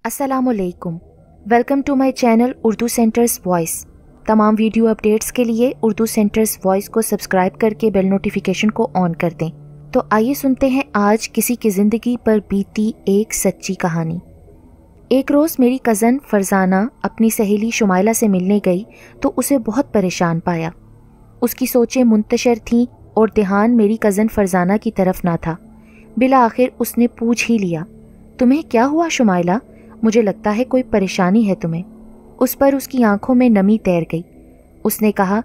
अस्सलाम वालेकुम। Welcome to my channel Urdu centres voice. तमाम वीडियो अपडेट्स के लिए उर्दू सेंटर्स वॉइस को सब्सक्राइब करके बेल नोटिफिकेशन को ऑन कर दें। तो आइए सुनते हैं आज किसी की ज़िंदगी पर बीती एक सच्ची कहानी। एक रोज़ मेरी कज़न फरजाना अपनी सहेली शुमाइला से मिलने गई तो उसे बहुत परेशान पाया। उसकी सोचें मुंतशर थीं और ध्यान मेरी कज़न फरजाना की तरफ ना था। बिला आखिर उसने पूछ ही लिया, तुम्हें क्या हुआ शुमाइला? मुझे लगता है कोई परेशानी है तुम्हें। उस पर उसकी आंखों में नमी तैर गई। उसने कहा,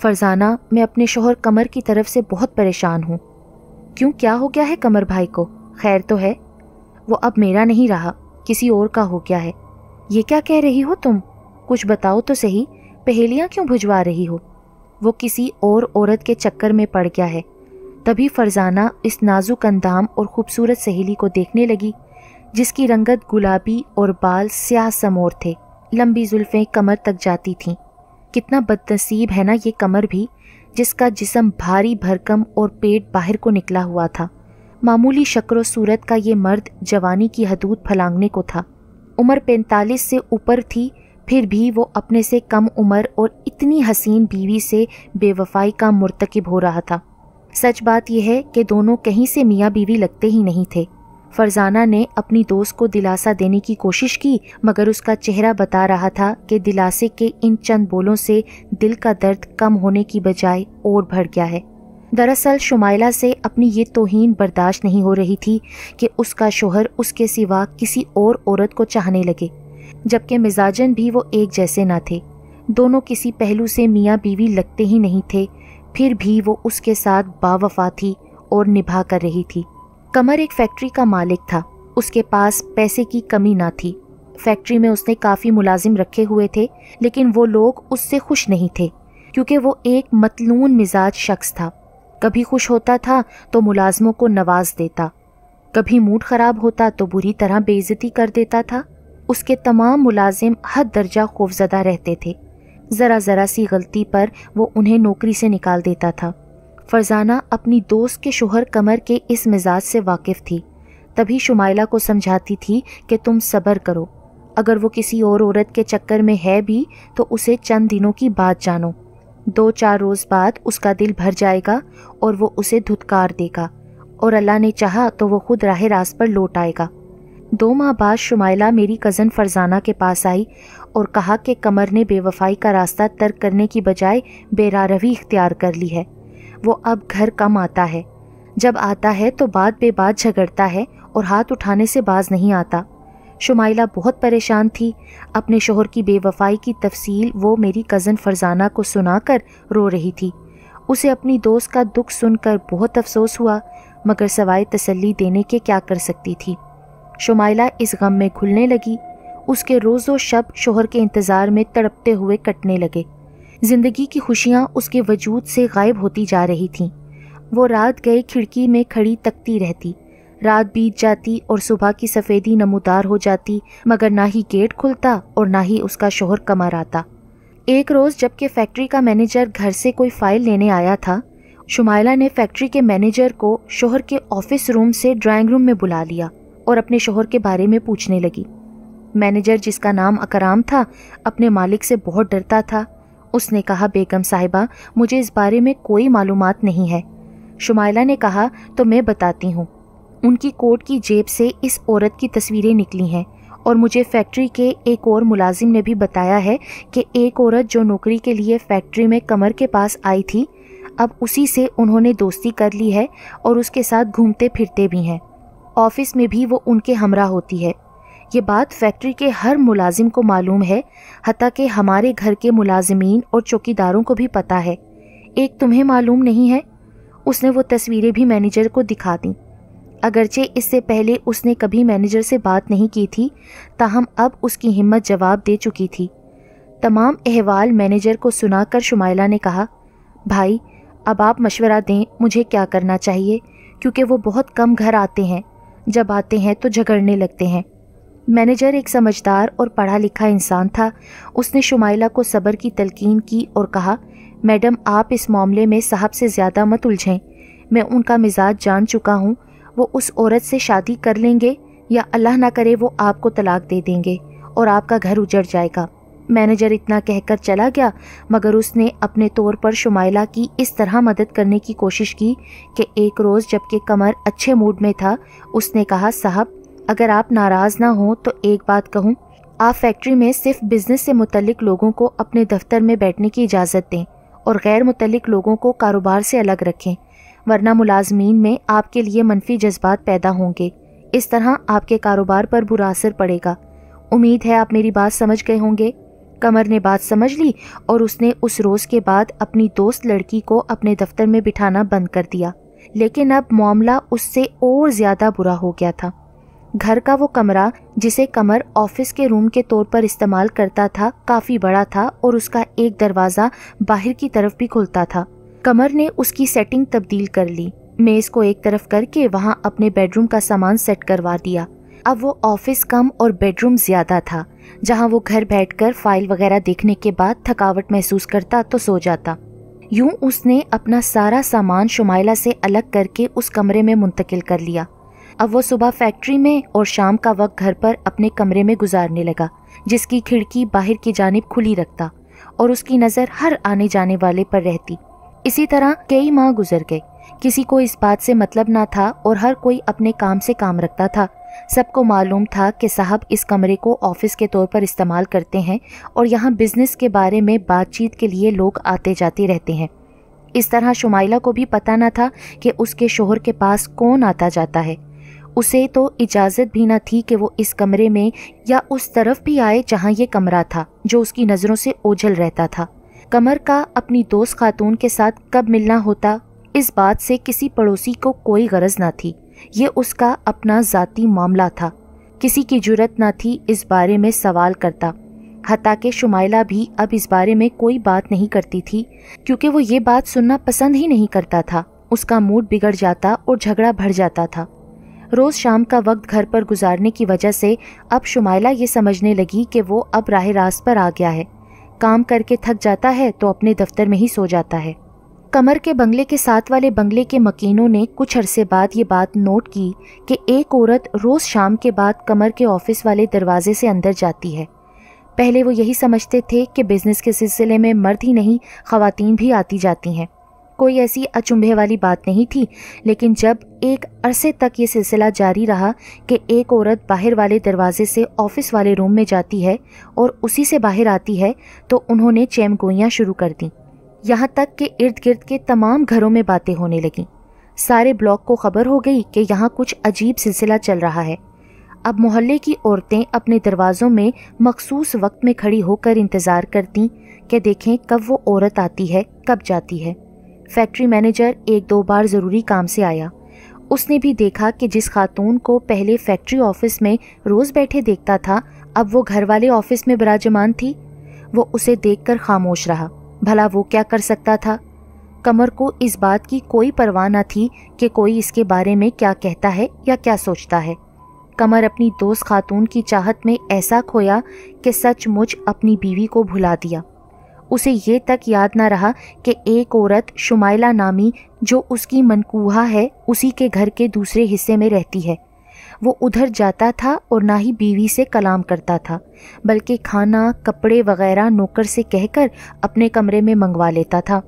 फरजाना, मैं अपने शोहर कमर की तरफ से बहुत परेशान हूँ। क्यों, क्या हो गया है कमर भाई को? खैर तो है? वो अब मेरा नहीं रहा, किसी और का हो गया है। ये क्या कह रही हो तुम? कुछ बताओ तो सही, पहेलियाँ क्यों भुजवा रही हो? वो किसी और औरत के चक्कर में पड़ गया है। तभी फरजाना इस नाजुक अंदाम और खूबसूरत सहेली को देखने लगी जिसकी रंगत गुलाबी और बाल स्याह समोर थे, लंबी जुल्फें कमर तक जाती थीं। कितना बदनसीब है ना ये कमर भी, जिसका जिस्म भारी भरकम और पेट बाहर को निकला हुआ था। मामूली शक्ल सूरत का ये मर्द जवानी की हदूद फलांगने को था। उम्र 45 से ऊपर थी, फिर भी वो अपने से कम उम्र और इतनी हसीन बीवी से बेवफाई का मुर्तकिब हो रहा था। सच बात यह है कि दोनों कहीं से मियाँ बीवी लगते ही नहीं थे। फरजाना ने अपनी दोस्त को दिलासा देने की कोशिश की, मगर उसका चेहरा बता रहा था कि दिलासे के इन चंद बोलों से दिल का दर्द कम होने की बजाय और बढ़ गया है। दरअसल शुमाइला से अपनी ये तौहीन बर्दाश्त नहीं हो रही थी कि उसका शोहर उसके सिवा किसी और औरत को चाहने लगे, जबकि मिजाजन भी वो एक जैसे ना थे। दोनों किसी पहलू से मियाँ बीवी लगते ही नहीं थे, फिर भी वो उसके साथ बावफा थी और निभा कर रही थी। कमर एक फैक्ट्री का मालिक था, उसके पास पैसे की कमी ना थी। फैक्ट्री में उसने काफ़ी मुलाजिम रखे हुए थे, लेकिन वो लोग उससे खुश नहीं थे क्योंकि वो एक मतलून मिजाज शख्स था। कभी खुश होता था तो मुलाजमों को नवाज देता, कभी मूड ख़राब होता तो बुरी तरह बेइज्जती कर देता था। उसके तमाम मुलाजिम हद दर्जा खौफज़दा रहते थे। ज़रा ज़रा सी गलती पर वो उन्हें नौकरी से निकाल देता था। फरजाना अपनी दोस्त के शोहर कमर के इस मिजाज से वाकिफ़ थी, तभी शुमाइला को समझाती थी कि तुम सब्र करो, अगर वो किसी और औरत के चक्कर में है भी तो उसे चंद दिनों की बात जानो। 2-4 रोज़ बाद उसका दिल भर जाएगा और वो उसे धुतकार देगा, और अल्लाह ने चाहा तो वो खुद राह रास्त पर लौट आएगा। 2 माह बाद शुमाइला मेरी कज़न फरजाना के पास आई और कहा कि कमर ने बेवफाई का रास्ता तर्क करने की बजाय बेरारवी इख्तियार कर ली है। वो अब घर कम आता है, जब आता है तो बात बेबात झगड़ता है और हाथ उठाने से बाज नहीं आता। शुमाइला बहुत परेशान थी। अपने शोहर की बेवफाई की तफसील वो मेरी कज़न फरजाना को सुनाकर रो रही थी। उसे अपनी दोस्त का दुख सुनकर बहुत अफसोस हुआ, मगर सवाए तसल्ली देने के क्या कर सकती थी। शुमाइला इस गम में घुलने लगी। उसके रोज़ो शब शोहर के इंतज़ार में तड़पते हुए कटने लगे। जिंदगी की खुशियाँ उसके वजूद से गायब होती जा रही थीं। वो रात गए खिड़की में खड़ी तकती रहती। रात बीत जाती और सुबह की सफ़ेदी नमूदार हो जाती, मगर ना ही गेट खुलता और ना ही उसका शोहर कमर आता। एक रोज़ जबकि फैक्ट्री का मैनेजर घर से कोई फ़ाइल लेने आया था, शुमाइला ने फैक्ट्री के मैनेजर को शोहर के ऑफिस रूम से ड्राइंग रूम में बुला लिया और अपने शोहर के बारे में पूछने लगी। मैनेजर, जिसका नाम अकराम था, अपने मालिक से बहुत डरता था। उसने कहा, बेगम साहिबा, मुझे इस बारे में कोई मालूमात नहीं है। शुमाइला ने कहा, तो मैं बताती हूँ। उनकी कोट की जेब से इस औरत की तस्वीरें निकली हैं और मुझे फैक्ट्री के एक और मुलाजिम ने भी बताया है कि एक औरत जो नौकरी के लिए फैक्ट्री में कमर के पास आई थी, अब उसी से उन्होंने दोस्ती कर ली है और उसके साथ घूमते फिरते भी हैं। ऑफिस में भी वो उनके हमरा होती है। ये बात फैक्ट्री के हर मुलाजिम को मालूम है, हत्ता कि हमारे घर के मुलाजिमीन और चौकीदारों को भी पता है। एक तुम्हें मालूम नहीं है? उसने वो तस्वीरें भी मैनेजर को दिखा दी। अगरचे इससे पहले उसने कभी मैनेजर से बात नहीं की थी, ताहम अब उसकी हिम्मत जवाब दे चुकी थी। तमाम अहवाल मैनेजर को सुनाकर शुमाइला ने कहा, भाई, अब आप मशवरा दें मुझे क्या करना चाहिए, क्योंकि वो बहुत कम घर आते हैं, जब आते हैं तो झगड़ने लगते हैं। मैनेजर एक समझदार और पढ़ा लिखा इंसान था। उसने शुमाइला को सब्र की तलकीन की और कहा, मैडम, आप इस मामले में साहब से ज़्यादा मत उलझें। मैं उनका मिजाज जान चुका हूँ। वो उस औरत से शादी कर लेंगे या अल्लाह ना करे वो आपको तलाक दे देंगे और आपका घर उजड़ जाएगा। मैनेजर इतना कहकर चला गया, मगर उसने अपने तौर पर शुमाइला की इस तरह मदद करने की कोशिश की कि एक रोज़ जबकि कमर अच्छे मूड में था, उसने कहा, साहब अगर आप नाराज़ ना हो तो एक बात कहूँ, आप फैक्ट्री में सिर्फ बिज़नेस से मुतल्लिक लोगों को अपने दफ्तर में बैठने की इजाज़त दें और गैर मुतल्लिक लोगों को कारोबार से अलग रखें, वरना मुलाजमीन में आपके लिए मनफी जज्बात पैदा होंगे। इस तरह आपके कारोबार पर बुरा असर पड़ेगा। उम्मीद है आप मेरी बात समझ गए होंगे। कमर ने बात समझ ली और उसने उस रोज़ के बाद अपनी दोस्त लड़की को अपने दफ्तर में बिठाना बंद कर दिया। लेकिन अब मामला उससे और ज़्यादा बुरा हो गया था। घर का वो कमरा जिसे कमर ऑफिस के रूम के तौर पर इस्तेमाल करता था काफ़ी बड़ा था और उसका एक दरवाज़ा बाहर की तरफ भी खुलता था। कमर ने उसकी सेटिंग तब्दील कर ली, मेज़ को एक तरफ करके वहाँ अपने बेडरूम का सामान सेट करवा दिया। अब वो ऑफिस कम और बेडरूम ज़्यादा था, जहाँ वो घर बैठकर फाइल वगैरह देखने के बाद थकावट महसूस करता तो सो जाता। यूं उसने अपना सारा सामान शुमाइला से अलग करके उस कमरे में मुंतकिल कर लिया। अब वो सुबह फैक्ट्री में और शाम का वक्त घर पर अपने कमरे में गुजारने लगा, जिसकी खिड़की बाहर की जानिब खुली रखता और उसकी नज़र हर आने जाने वाले पर रहती। इसी तरह कई माह गुजर गए। किसी को इस बात से मतलब ना था और हर कोई अपने काम से काम रखता था। सबको मालूम था कि साहब इस कमरे को ऑफिस के तौर पर इस्तेमाल करते हैं और यहाँ बिजनेस के बारे में बातचीत के लिए लोग आते जाते रहते हैं। इस तरह शुमाइला को भी पता न था कि उसके शोहर के पास कौन आता जाता है। उसे तो इजाज़त भी न थी कि वो इस कमरे में या उस तरफ भी आए जहाँ ये कमरा था, जो उसकी नज़रों से ओझल रहता था। कमर का अपनी दोस्त खातून के साथ कब मिलना होता, इस बात से किसी पड़ोसी को कोई गरज ना थी। ये उसका अपना ज़ाती मामला था। किसी की जुर्रत ना थी इस बारे में सवाल करता। हत्ता कि शुमाइला भी अब इस बारे में कोई बात नहीं करती थी, क्योंकि वो ये बात सुनना पसंद ही नहीं करता था। उसका मूड बिगड़ जाता और झगड़ा बढ़ जाता था। रोज़ शाम का वक्त घर पर गुजारने की वजह से अब शुमाइला ये समझने लगी कि वो अब राह रास्त पर आ गया है। काम करके थक जाता है तो अपने दफ्तर में ही सो जाता है। कमर के बंगले के साथ वाले बंगले के मकीनों ने कुछ अरसे बाद ये बात नोट की कि एक औरत रोज़ शाम के बाद कमर के ऑफिस वाले दरवाजे से अंदर जाती है। पहले वो यही समझते थे कि बिज़नेस के सिलसिले में मर्द ही नहीं, ख़वातीन भी आती जाती हैं। कोई ऐसी अचंभे वाली बात नहीं थी। लेकिन जब एक अरसे तक ये सिलसिला जारी रहा कि एक औरत बाहर वाले दरवाजे से ऑफिस वाले रूम में जाती है और उसी से बाहर आती है, तो उन्होंने चैमगोइयाँ शुरू कर दी। यहाँ तक कि इर्द गिर्द के तमाम घरों में बातें होने लगीं। सारे ब्लॉक को खबर हो गई कि यहाँ कुछ अजीब सिलसिला चल रहा है। अब मोहल्ले की औरतें अपने दरवाज़ों में मखसूस वक्त में खड़ी होकर इंतज़ार करती कि देखें कब वो औरत आती है, कब जाती है। फैक्ट्री मैनेजर एक दो बार ज़रूरी काम से आया। उसने भी देखा कि जिस खातून को पहले फैक्ट्री ऑफिस में रोज़ बैठे देखता था, अब वो घर वाले ऑफिस में विराजमान थी। वो उसे देखकर खामोश रहा। भला वो क्या कर सकता था? कमर को इस बात की कोई परवाह न थी कि कोई इसके बारे में क्या कहता है या क्या सोचता है। कमर अपनी दोस्त खातून की चाहत में ऐसा खोया कि सचमुच अपनी बीवी को भुला दिया। उसे ये तक याद ना रहा कि एक औरत शुमाइला नामी जो उसकी मनकूहा है, उसी के घर के दूसरे हिस्से में रहती है। वो उधर जाता था और ना ही बीवी से कलाम करता था, बल्कि खाना, कपड़े वगैरह नौकर से कहकर अपने कमरे में मंगवा लेता था।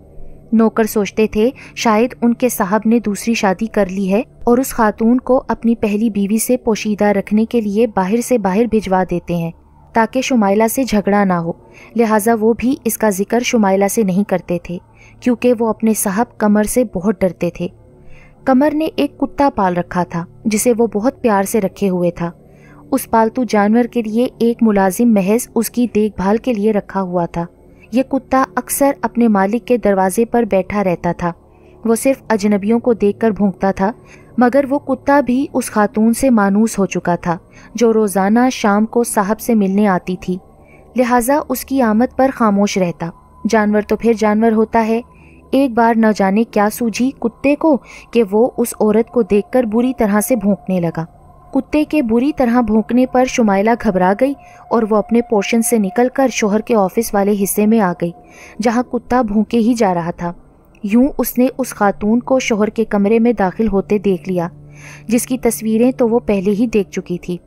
नौकर सोचते थे शायद उनके साहब ने दूसरी शादी कर ली है और उस खातून को अपनी पहली बीवी से पोशीदा रखने के लिए बाहर से बाहर भिजवा देते हैं ताकि शुमाइला से झगड़ा ना हो। लिहाजा वो भी इसका जिक्र शुमाइला से नहीं करते थे, क्योंकि वो अपने साहब कमर से बहुत डरते थे। कमर ने एक कुत्ता पाल रखा था जिसे वो बहुत प्यार से रखे हुए था। उस पालतू जानवर के लिए एक मुलाजिम महज उसकी देखभाल के लिए रखा हुआ था। ये कुत्ता अक्सर अपने मालिक के दरवाजे पर बैठा रहता था। वो सिर्फ अजनबियों को देखकर भौंकता था, मगर वो कुत्ता भी उस खातून से मानूस हो चुका था जो रोज़ाना शाम को साहब से मिलने आती थी। लिहाजा उसकी आमद पर खामोश रहता। जानवर तो फिर जानवर होता है। एक बार न जाने क्या सूझी कुत्ते को कि वो उस औरत को देखकर बुरी तरह से भौंकने लगा। कुत्ते के बुरी तरह भौंकने पर शुमाइला घबरा गई और वो अपने पोर्शन से निकलकर शोहर के ऑफिस वाले हिस्से में आ गई, जहाँ कुत्ता भौंके ही जा रहा था। यूं उसने उस खातून को शोहर के कमरे में दाखिल होते देख लिया। जिस की तस्वीरें तो वो पहले ही देख चुकी थी।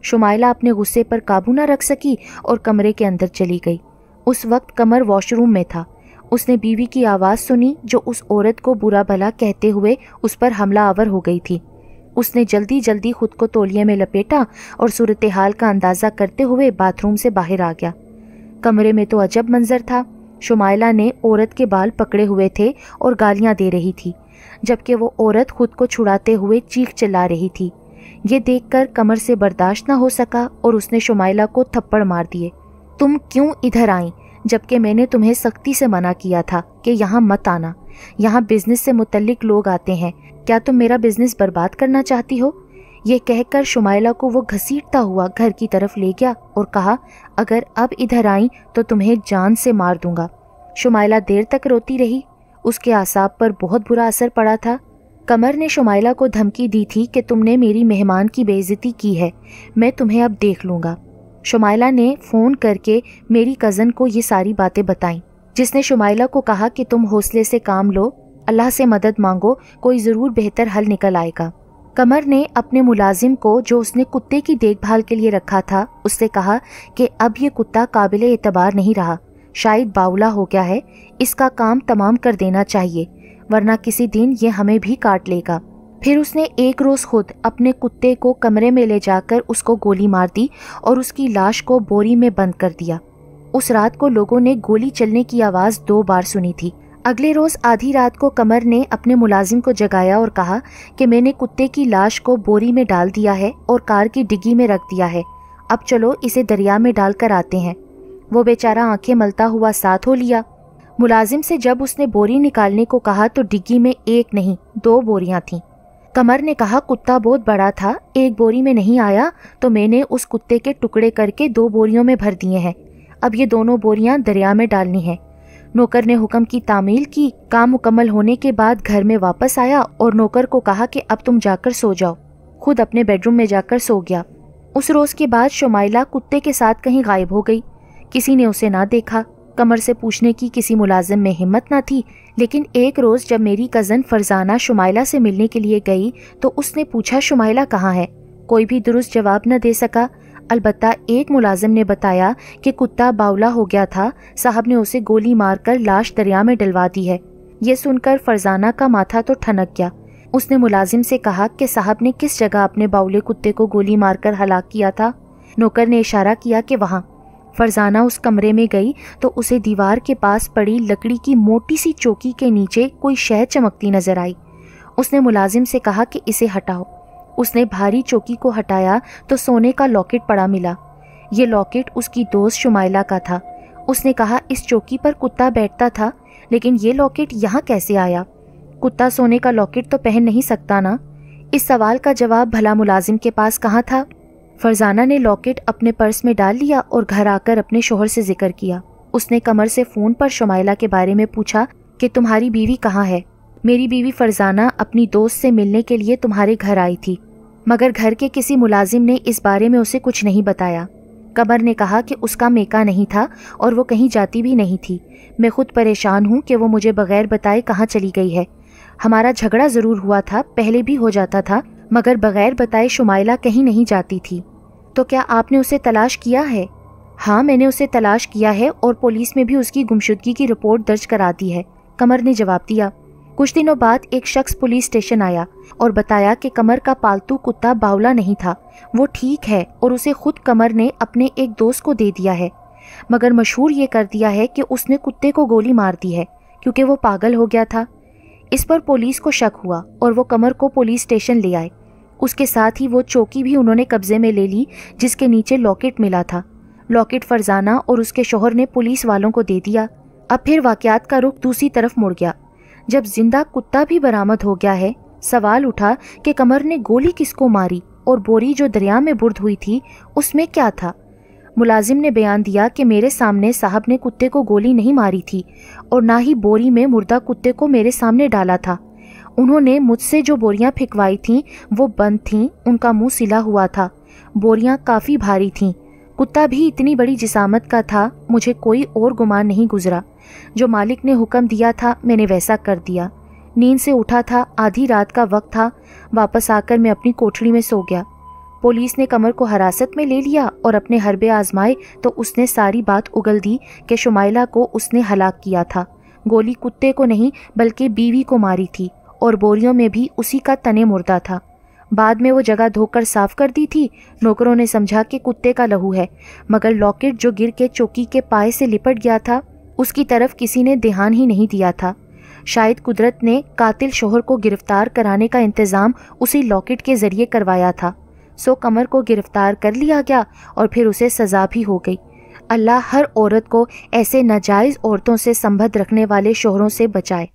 शुमाइला अपने गुस्से पर काबू न रख सकी और कमरे के अंदर चली गई। उस वक्त कमर वॉशरूम में था। उसने बीवी की आवाज़ सुनी जो उस औरत को बुरा भला कहते हुए उस पर हमला आवर हो गई थी। उसने जल्दी जल्दी खुद को तौलिए में लपेटा और सूरत हाल का अंदाज़ा करते हुए बाथरूम से बाहर आ गया। कमरे में तो अजब मंजर था। शुमाइला ने औरत के बाल पकड़े हुए थे और गालियां दे रही थी, जबकि वो औरत खुद को छुड़ाते हुए चीख चिल्ला रही थी। ये देखकर कमर से बर्दाश्त न हो सका और उसने शुमाइला को थप्पड़ मार दिए। तुम क्यों इधर आई, जबकि मैंने तुम्हें सख्ती से मना किया था कि यहाँ मत आना। यहाँ बिजनेस से मुतल्लिक लोग आते हैं। क्या तुम मेरा बिजनेस बर्बाद करना चाहती हो? ये कहकर शुमाइला को वो घसीटता हुआ घर की तरफ ले गया और कहा, अगर अब इधर आई तो तुम्हें जान से मार दूंगा। शुमाइला देर तक रोती रही। उसके आसाब पर बहुत बुरा असर पड़ा था। कमर ने शुमाइला को धमकी दी थी कि तुमने मेरी मेहमान की बेइज्जती की है, मैं तुम्हें अब देख लूँगा। शुमाइला ने फ़ोन करके मेरी कज़न को ये सारी बातें बताईं, जिसने शुमाइला को कहा कि तुम हौसले से काम लो, अल्लाह से मदद मांगो, कोई ज़रूर बेहतर हल निकल आएगा। कमर ने अपने मुलाजिम को, जो उसने कुत्ते की देखभाल के लिए रखा था, उससे कहा कि अब ये कुत्ता काबिल एतबार नहीं रहा, शायद बावला हो गया है, इसका काम तमाम कर देना चाहिए, वरना किसी दिन ये हमें भी काट लेगा। फिर उसने एक रोज़ खुद अपने कुत्ते को कमरे में ले जाकर उसको गोली मार दी और उसकी लाश को बोरी में बंद कर दिया। उस रात को लोगों ने गोली चलने की आवाज़ 2 बार सुनी थी। अगले रोज़ आधी रात को कमर ने अपने मुलाजिम को जगाया और कहा कि मैंने कुत्ते की लाश को बोरी में डाल दिया है और कार की डिग्गी में रख दिया है, अब चलो इसे दरिया में डाल कर आते हैं। वो बेचारा आंखें मलता हुआ साथ हो लिया। मुलाजिम से जब उसने बोरी निकालने को कहा तो डिग्गी में 1 नहीं 2 बोरियां थीं। कमर ने कहा, कुत्ता बहुत बड़ा था, 1 बोरी में नहीं आया तो मैंने उस कुत्ते के टुकड़े करके 2 बोरियों में भर दिए हैं, अब ये दोनों बोरियां दरिया में डालनी हैं। नौकर ने हुक्म की तामील की। काम मुकम्मल होने के बाद घर में वापस आया और नौकर को कहा कि अब तुम जाकर सो जाओ। खुद अपने बेडरूम में जाकर सो गया। उस रोज़ के बाद शुमाइला कुत्ते के साथ कहीं गायब हो गई। किसी ने उसे ना देखा। कमर से पूछने की किसी मुलाजिम में हिम्मत ना थी, लेकिन एक रोज़ जब मेरी कज़न फरजाना शुमाइला से मिलने के लिए गई तो उसने पूछा, शुमाइला कहाँ है? कोई भी दुरुस्त जवाब न दे सका। अलबत्ता एक मुलाजिम ने बताया कि कुत्ता बावला हो गया था, साहब ने उसे गोली मारकर लाश दरिया में डलवा दी है। ये सुनकर फरजाना का माथा तो ठनक गया। उसने मुलाजिम से कहा कि साहब ने किस जगह अपने बावले कुत्ते को गोली मारकर हलाक किया था। नौकर ने इशारा किया कि वहाँ। फरजाना उस कमरे में गई तो उसे दीवार के पास पड़ी लकड़ी की मोटी सी चौकी के नीचे कोई शहद चमकती नजर आई। उसने मुलाजिम से कहा कि इसे हटाओ। उसने भारी चौकी को हटाया तो सोने का लॉकेट पड़ा मिला। ये लॉकेट उसकी दोस्त शुमाइला का था। उसने कहा, इस चौकी पर कुत्ता बैठता था, लेकिन ये लॉकेट यहाँ कैसे आया? कुत्ता सोने का लॉकेट तो पहन नहीं सकता ना? इस सवाल का जवाब भला मुलाजिम के पास कहाँ था? फरजाना ने लॉकेट अपने पर्स में डाल लिया और घर आकर अपने शोहर से जिक्र किया। उसने कमर से फ़ोन पर शुमाइला के बारे में पूछा कि तुम्हारी बीवी कहाँ है? मेरी बीवी फरजाना अपनी दोस्त से मिलने के लिए तुम्हारे घर आई थी, मगर घर के किसी मुलाजिम ने इस बारे में उसे कुछ नहीं बताया। कमर ने कहा कि उसका मेका नहीं था और वो कहीं जाती भी नहीं थी। मैं खुद परेशान हूँ कि वो मुझे बगैर बताए कहाँ चली गई है। हमारा झगड़ा ज़रूर हुआ था, पहले भी हो जाता था, मगर बगैर बताए शुमाइला कहीं नहीं जाती थी। तो क्या आपने उसे तलाश किया है? हाँ, मैंने उसे तलाश किया है और पुलिस में भी उसकी गुमशुदगी की रिपोर्ट दर्ज करा दी है, कमर ने जवाब दिया। कुछ दिनों बाद एक शख्स पुलिस स्टेशन आया और बताया कि कमर का पालतू कुत्ता बावला नहीं था, वो ठीक है और उसे खुद कमर ने अपने एक दोस्त को दे दिया है, मगर मशहूर ये कर दिया है कि उसने कुत्ते को गोली मार दी है क्योंकि वो पागल हो गया था। इस पर पुलिस को शक हुआ और वो कमर को पुलिस स्टेशन ले आए। उसके साथ ही वो चौकी भी उन्होंने कब्जे में ले ली जिसके नीचे लॉकेट मिला था। लॉकेट फरजाना और उसके शोहर ने पुलिस वालों को दे दिया। अब फिर वाक़यात का रुख दूसरी तरफ मुड़ गया। जब जिंदा कुत्ता भी बरामद हो गया है, सवाल उठा कि कमर ने गोली किसको मारी और बोरी जो दरिया में बुर्द हुई थी उसमें क्या था। मुलाजिम ने बयान दिया कि मेरे सामने साहब ने कुत्ते को गोली नहीं मारी थी और ना ही बोरी में मुर्दा कुत्ते को मेरे सामने डाला था। उन्होंने मुझसे जो बोरियां फिकवाई थीं वो बंद थीं, उनका मुंह सिला हुआ था। बोरियां काफ़ी भारी थीं। कुत्ता भी इतनी बड़ी जिसामत का था, मुझे कोई और गुमान नहीं गुजरा। जो मालिक ने हुक्म दिया था मैंने वैसा कर दिया। नींद से उठा था, आधी रात का वक्त था। वापस आकर मैं अपनी कोठरी में सो गया। पुलिस ने कमर को हिरासत में ले लिया और अपने हरबे आजमाए तो उसने सारी बात उगल दी कि शुमाइला को उसने हलाक किया था। गोली कुत्ते को नहीं बल्कि बीवी को मारी थी और बोरियों में भी उसी का तने मुर्दा था। बाद में वो जगह धोकर साफ कर दी थी। नौकरों ने समझा कि कुत्ते का लहू है, मगर लॉकेट जो गिर के चौकी के पाए से लिपट गया था उसकी तरफ किसी ने ध्यान ही नहीं दिया था। शायद कुदरत ने कातिल शोहर को गिरफ्तार कराने का इंतज़ाम उसी लॉकेट के ज़रिए करवाया था। सो कमर को गिरफ्तार कर लिया गया और फिर उसे सज़ा भी हो गई। अल्लाह हर औरत को ऐसे नाजायज़ औरतों से संबंध रखने वाले शोहरों से बचाए।